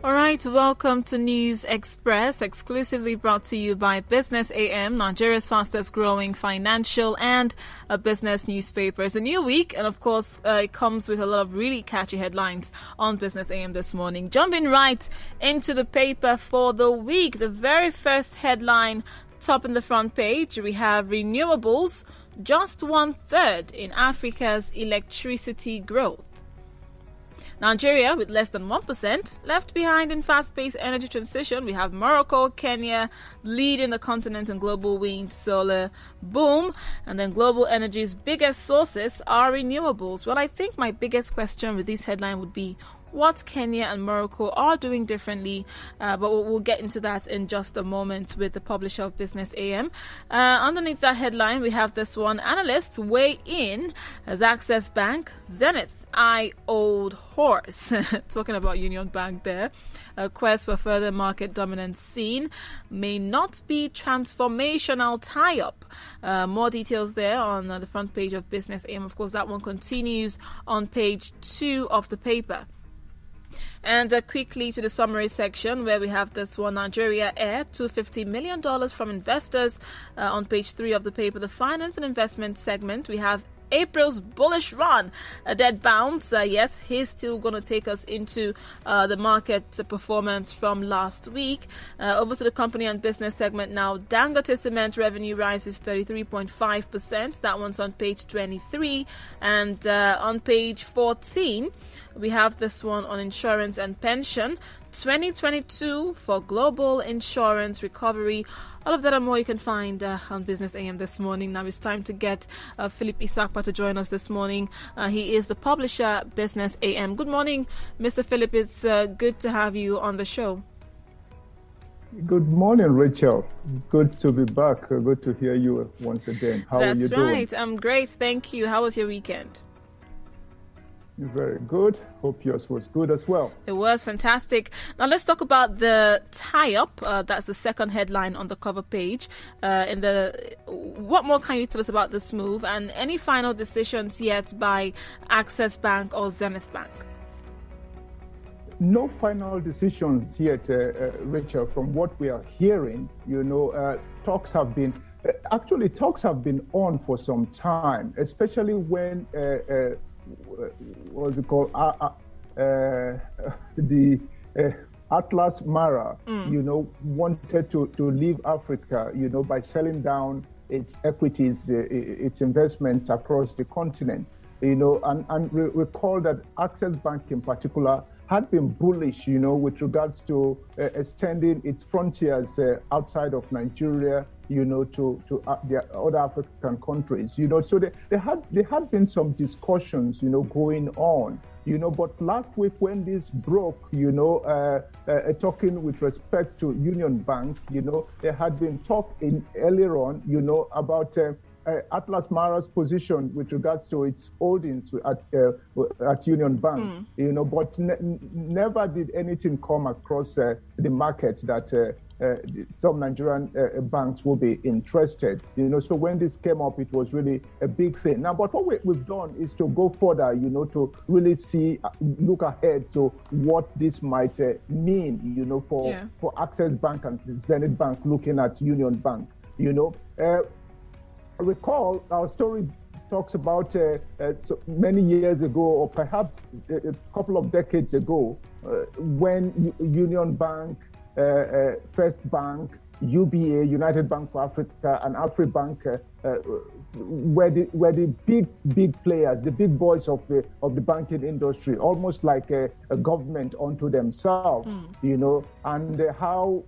All right, welcome to News Express, exclusively brought to you by Business AM, Nigeria's fastest growing financial and business newspaper. It's a new week, and of course, it comes with a lot of really catchy headlines on Business AM this morning. Jumping right into the paper for the week, the very first headline, top in the front page, we have renewables, just 1/3 in Africa's electricity growth. Nigeria, with less than 1%, left behind in fast-paced energy transition. We have Morocco, Kenya leading the continent in global wind, solar boom. And then global energy's biggest sources are renewables. Well, I think my biggest question with this headline would be what Kenya and Morocco are doing differently, but we'll get into that in just a moment with the publisher of Business AM. Underneath that headline, we have this one. Analysts weigh in as Access Bank, Zenith, old horse. Talking about Union Bank there. A quest for further market dominance seen. May not be transformational tie-up. More details there on the front page of Business AM. Of course, that one continues on page 2 of the paper. And quickly to the summary section where we have this one, Nigeria Air, $250 million from investors. On page 3 of the paper, the finance and investment segment, we have April's bullish run, a dead bounce. Yes, he's still going to take us into the market performance from last week. Over to the company and business segment now. Dangote Cement revenue rises 33.5%. That one's on page 23. And on page 14, we have this one on insurance and pension. 2022 for global insurance recovery. All of that and more you can find on Business AM this morning. Now it's time to get Philip Isakpa to join us this morning. He is the publisher, Business AM. Good morning, Mr. Philip. It's good to have you on the show. Good morning, Rachel. Good to be back. Good to hear you once again. How are you doing? That's right. I'm great. Thank you. How was your weekend? Very good. Hope yours was good as well. It was fantastic. Now let's talk about the tie-up. That's the second headline on the cover page. What more can you tell us about this move and any final decisions yet by Access Bank or Zenith Bank? No final decisions yet, Rachel. From what we are hearing, talks have been on for some time, especially when what's it called? The Atlas Mara, wanted to leave Africa, by selling down its equities, its investments across the continent, and recall that Access Bank in particular had been bullish, with regards to extending its frontiers outside of Nigeria, to the other African countries, so there had been some discussions, going on, but last week when this broke, talking with respect to Union Bank, there had been talk earlier on, about Atlas Mara's position with regards to its holdings at Union Bank, but never did anything come across the market that some Nigerian banks will be interested. So when this came up, it was really a big thing. Now, but what we've done is to go further, to really look ahead to what this might mean, for Access Bank and Zenith Bank looking at Union Bank. Recall our story talks about so many years ago, or perhaps a couple of decades ago, when Union Bank, First Bank, UBA, United Bank for Africa, and Afribank were the big players, the big boys of the banking industry, almost like a government unto themselves, and how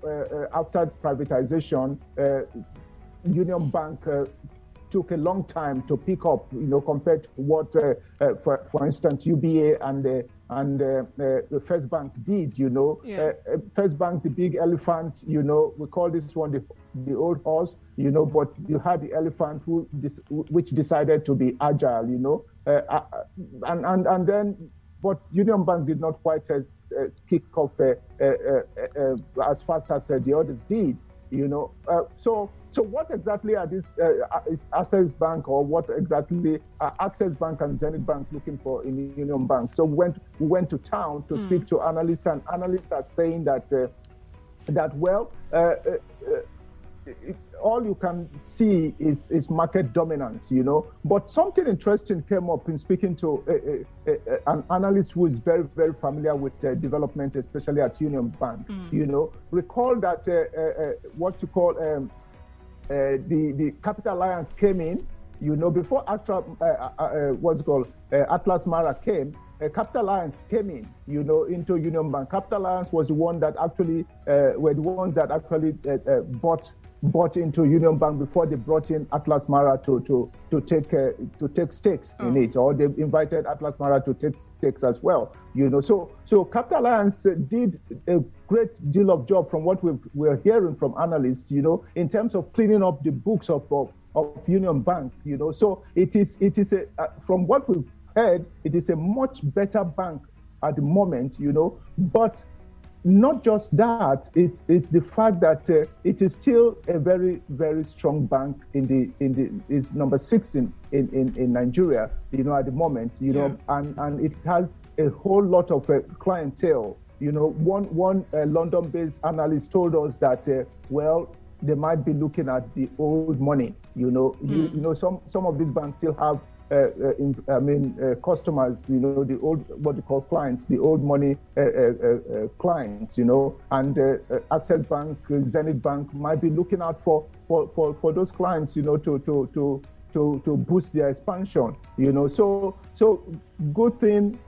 after privatization, Union Bank took a long time to pick up, compared to what, for instance, UBA and the First Bank did, First Bank, the big elephant, we call this one the old horse, but you had the elephant which decided to be agile, and then, but Union Bank did not quite kick off as fast as the others did. So what exactly are these is Access Bank, or what exactly are Access Bank and Zenith Bank looking for in Union Bank? So we went to town to speak to analysts, and analysts are saying that all you can see is market dominance, But something interesting came up in speaking to an analyst who is very, very familiar with development, especially at Union Bank. Recall that what you call the Capital Alliance came in, before Atlas Mara came. Capital Alliance came in, into Union Bank. Capital Alliance was the one that actually bought into Union Bank before they brought in Atlas Mara to take stakes in it, or they invited Atlas Mara to take stakes as well. So Capital Alliance did a great deal of job from what we're hearing from analysts, in terms of cleaning up the books of Union Bank. So it is from what we've heard, it is a much better bank at the moment, but not just that, it's the fact that it is still a very, very strong bank is number 16 in Nigeria, at the moment, and it has a whole lot of clientele. One London-based analyst told us that they might be looking at the old money. Some of these banks still have customers, the old, what they call clients, the old money clients, and Access Bank, Zenith Bank might be looking out for those clients, to boost their expansion, So good thing,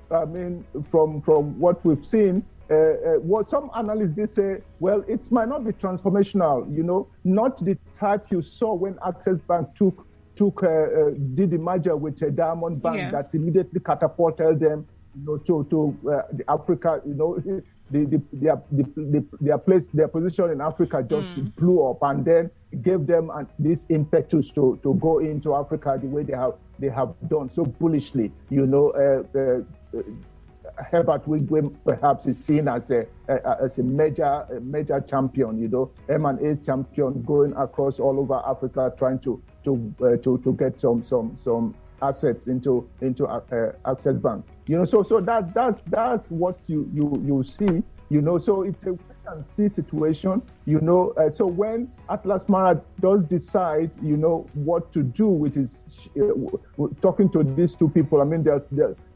from what we've seen. What some analysts they say, it might not be transformational, not the type you saw when Access Bank did the merger with Diamond Bank that immediately catapulted them, to the Africa, their position in Africa just blew up, and then gave them this impetus to go into Africa the way they have done so bullishly. Herbert Wigwe perhaps is seen as a major champion, M&A champion, going across all over Africa, trying to get some assets into Access Bank. So that's what you see. So it's a wait-and-see situation. So when Atlas Mara does decide, what to do with his, talking to these two people.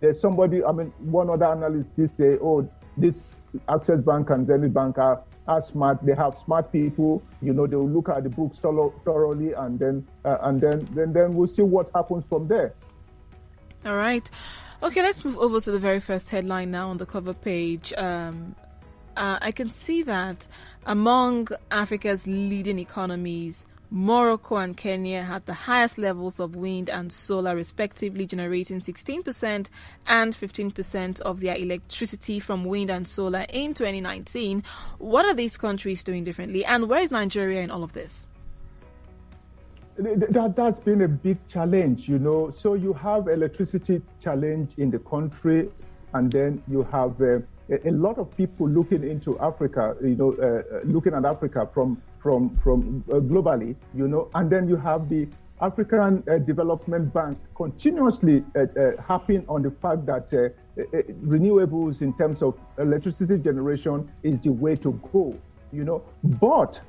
There's somebody. One other analyst did say, this Access Bank and Zenith Bank are smart. They have smart people. They will look at the books thoroughly, and then we'll see what happens from there. All right. Okay, let's move over to the very first headline now on the cover page. I can see that among Africa's leading economies, Morocco and Kenya had the highest levels of wind and solar, respectively, generating 16% and 15% of their electricity from wind and solar in 2019. What are these countries doing differently, and where is Nigeria in all of this? That's been a big challenge, So you have electricity challenge in the country, and then you have a lot of people looking into Africa, looking at Africa from globally, and then you have the African Development Bank continuously harping on the fact that renewables in terms of electricity generation is the way to go, But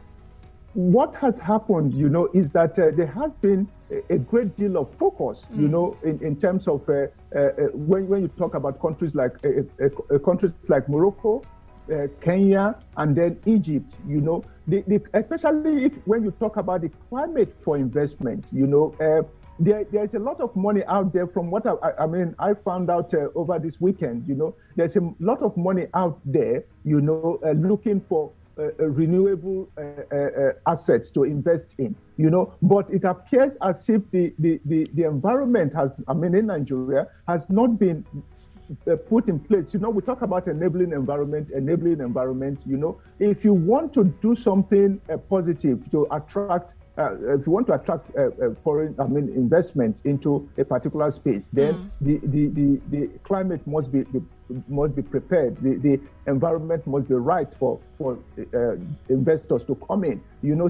what has happened, is that there has been a great deal of focus, in terms of when you talk about countries like Morocco, Kenya, and then Egypt, especially when you talk about the climate for investment, there's a lot of money out there. From what I found out over this weekend, there's a lot of money out there, looking for renewable assets to invest in, but it appears as if the environment in Nigeria has not been put in place. We talk about enabling environment. If you want to do something positive to attract, if you want to attract foreign investment into a particular space, then the climate must be be prepared. The environment must be right for investors to come in.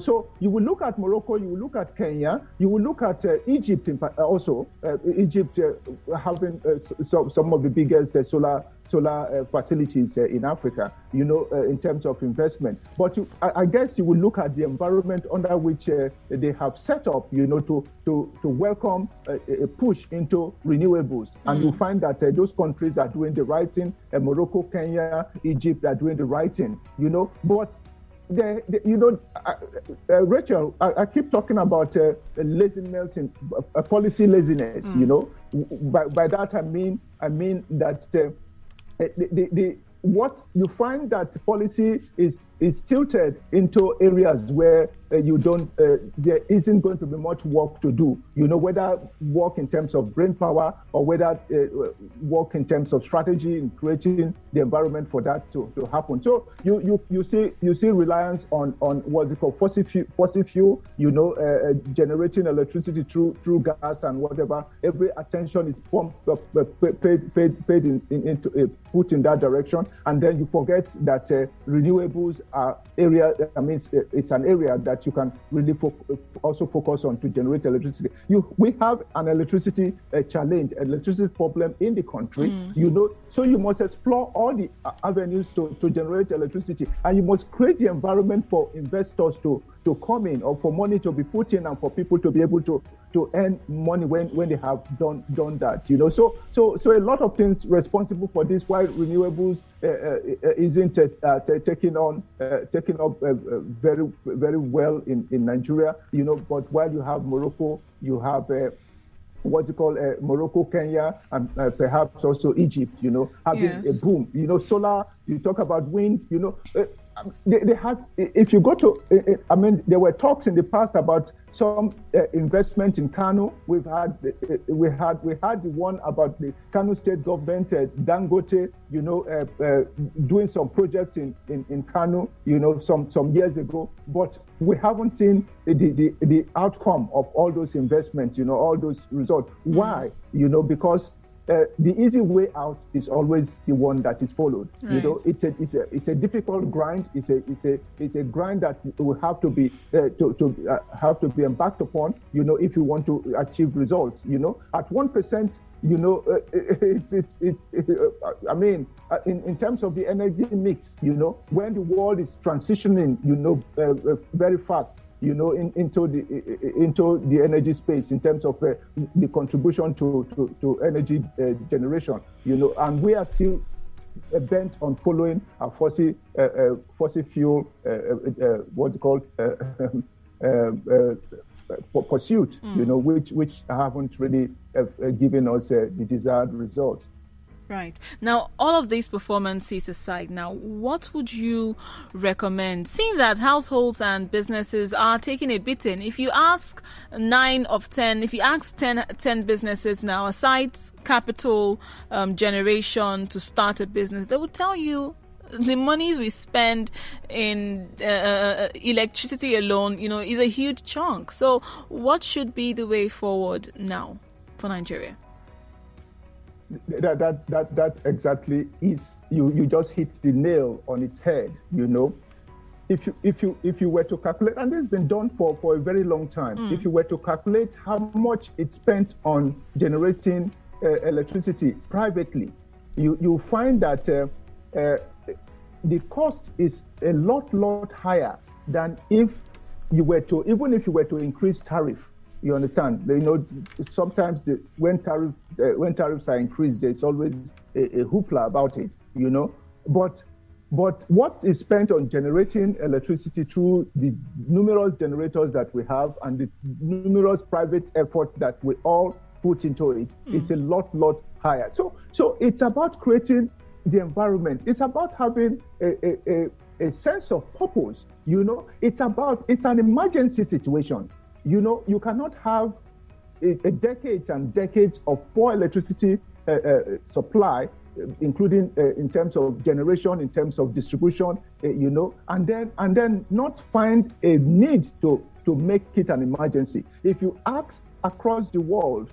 So you will look at Morocco, you will look at Kenya, you will look at Egypt also. Egypt having some of the biggest solar facilities in Africa, in terms of investment. But I guess you will look at the environment under which they have set up, to welcome a push into renewables. And you find that those countries are doing the right thing. Morocco, Kenya, Egypt are doing the right thing, But Rachel, I keep talking about laziness and policy laziness. By that I mean that what you find that policy is tilted into areas where there isn't going to be much work to do, whether work in terms of brain power or whether work in terms of strategy in creating the environment for that to happen. So you see reliance on what's it called, fossil fuel, generating electricity through gas and whatever. Every attention is put in that direction, and then you forget that renewables are it's an area that you can really also focus on to generate electricity. We have an electricity challenge, electricity problem in the country, so you must explore all the avenues to generate electricity, and you must create the environment for investors to come in, or for money to be put in, and for people to be able to earn money when they have done that. So a lot of things responsible for this, why renewables isn't taking up very very well in Nigeria. But while you have Morocco, you have Morocco, Kenya, and perhaps also Egypt, having a boom. Solar, you talk about wind, they had, if you go to, there were talks in the past about some investment in Kano. We had the one about the Kano state government, Dangote, doing some projects in Kano, some years ago. But we haven't seen the outcome of all those investments, all those results. Why? Because the easy way out is always the one that is followed. Right. It's a difficult grind. It's a grind that will have to be embarked upon. If you want to achieve results. At 1%. In terms of the energy mix. When the world is transitioning. Very fast. Into the energy space in terms of the contribution to energy generation, and we are still bent on following a fossil fuel, what's it called, pursuit, which haven't really given us the desired results. Right. Now, all of these performances aside, now, what would you recommend? Seeing that households and businesses are taking a beating, if you ask 9 of 10, if you ask 10 businesses now, aside capital generation to start a business, they will tell you the monies we spend in electricity alone, is a huge chunk. So what should be the way forward now for Nigeria? That exactly is, you just hit the nail on its head. If you were to calculate, and this has been done for a very long time, if you were to calculate how much it's spent on generating electricity privately, you find that the cost is a lot higher than even if you were to increase tariff. You understand? Sometimes when tariffs are increased, there's always a hoopla about it. But what is spent on generating electricity through the numerous generators that we have and the numerous private efforts that we all put into it is a lot higher. So it's about creating the environment. It's about having a sense of purpose. It's an emergency situation. You cannot have a decades and decades of poor electricity supply, including in terms of generation, in terms of distribution, and then not find a need to make it an emergency. If you ask across the world,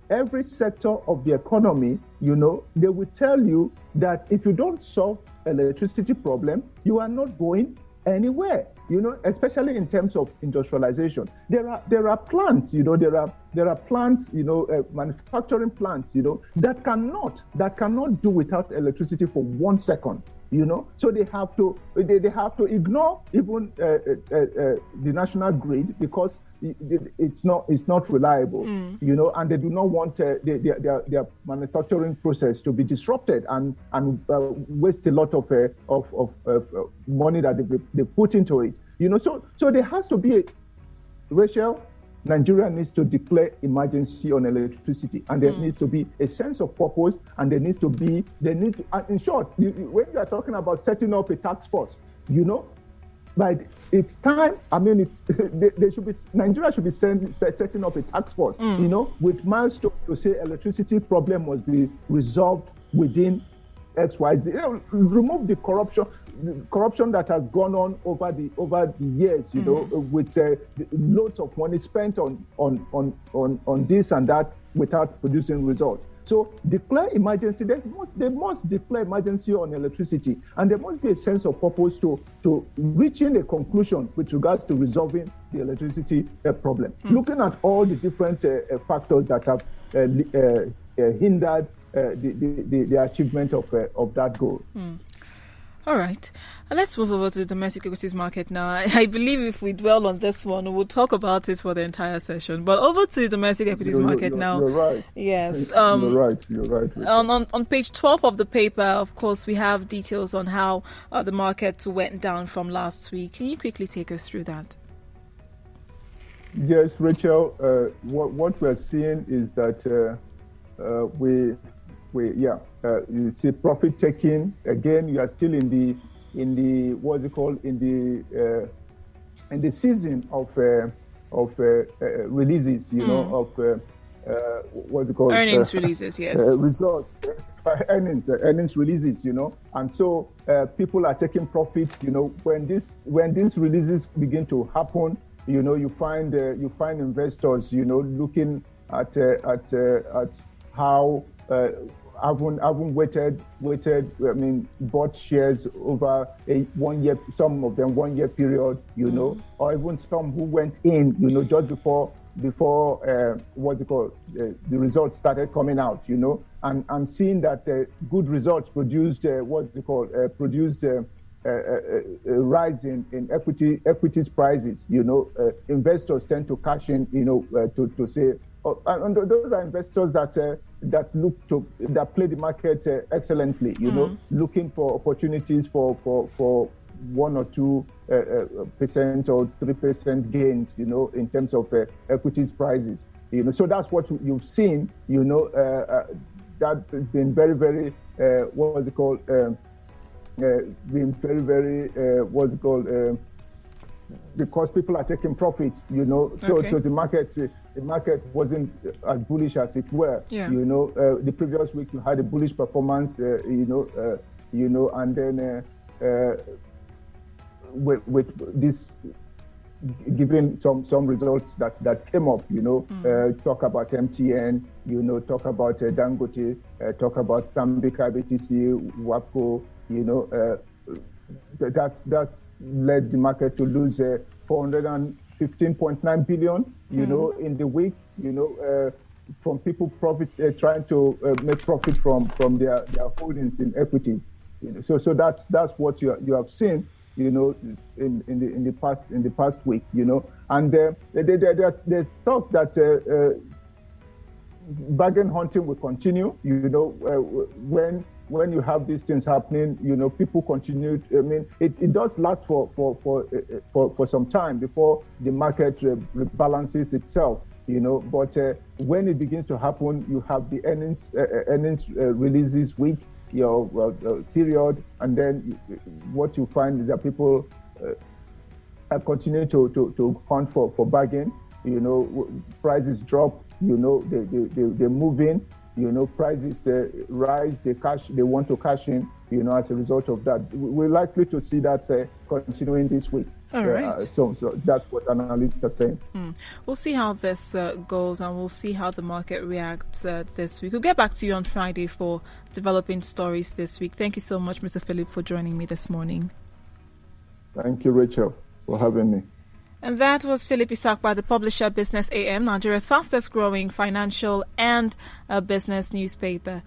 every sector of the economy, they will tell you that if you don't solve electricity problem, you are not going anywhere. Especially in terms of industrialization, there are plants, there are plants, manufacturing plants, that cannot do without electricity for 1 second. So they have to ignore even the national grid because it's not reliable, and they do not want their manufacturing process to be disrupted and waste a lot of money that they put into it. So there has to be Rachel. Nigeria needs to declare emergency on electricity, and there needs to be a sense of purpose, and in short, when you are talking about setting up a task force, but it's time. I mean, Nigeria should be setting up a task force, with milestones to say electricity problem must be resolved within XYZ. Remove the corruption that has gone on over the years, with loads of money spent on this and that without producing results. So declare emergency. They must declare emergency on electricity, and there must be a sense of purpose to reaching a conclusion with regards to resolving the electricity problem. Looking at all the different factors that have hindered the achievement of that goal. All right. Let's move over to the domestic equities market now. I believe if we dwell on this one, we'll talk about it for the entire session. But over to the domestic equities market now. You're right. Yes. You're right. On page 12 of the paper, of course, we have details on how the market went down from last week. Can you quickly take us through that? Yes, Rachel. What we're seeing is that you see profit taking again. You are still in the what's it called in the season of releases, of what's it called earnings releases, yes, results, earnings releases, and so people are taking profits. When these releases begin to happen, you find investors, looking at how. Haven't waited. I mean, bought shares over a 1 year. Some of them 1 year period. Or even some who went in. Just before what's it called? The results started coming out. And seeing that good results produced produced a rise in equities prices. Investors tend to cash in. To say. And those are investors that play the market excellently, looking for opportunities for 1 or 2% or 3% gains, in terms of equities prices. So that's what you've seen, that's been very, very, because people are taking profits, so the market wasn't as bullish as it were. The previous week you had a bullish performance, and then with this giving some results that came up, talk about MTN, talk about Dangote, talk about Stanbic IBTC, WAPCO, that's led the market to lose 415.9 billion, in the week, from people trying to make profit from their holdings in equities. So that's what you have seen, in the past week, and there's talk that bargain hunting will continue, when you have these things happening, people continue. I mean, it does last for some time before the market rebalances itself, But when it begins to happen, you have the earnings releases week, period, and then what you find is that people are continuing to hunt for bargain. Prices drop. They move in. Prices rise, they want to cash in, as a result of that. We're likely to see that continuing this week. All right. So that's what analysts are saying. We'll see how this goes, and we'll see how the market reacts this week. We'll get back to you on Friday for developing stories this week. Thank you so much, Mr. Philip, for joining me this morning. Thank you, Rachel, for having me. And that was Philip Isakwa, the publisher Business AM, Nigeria's fastest growing financial and business newspaper.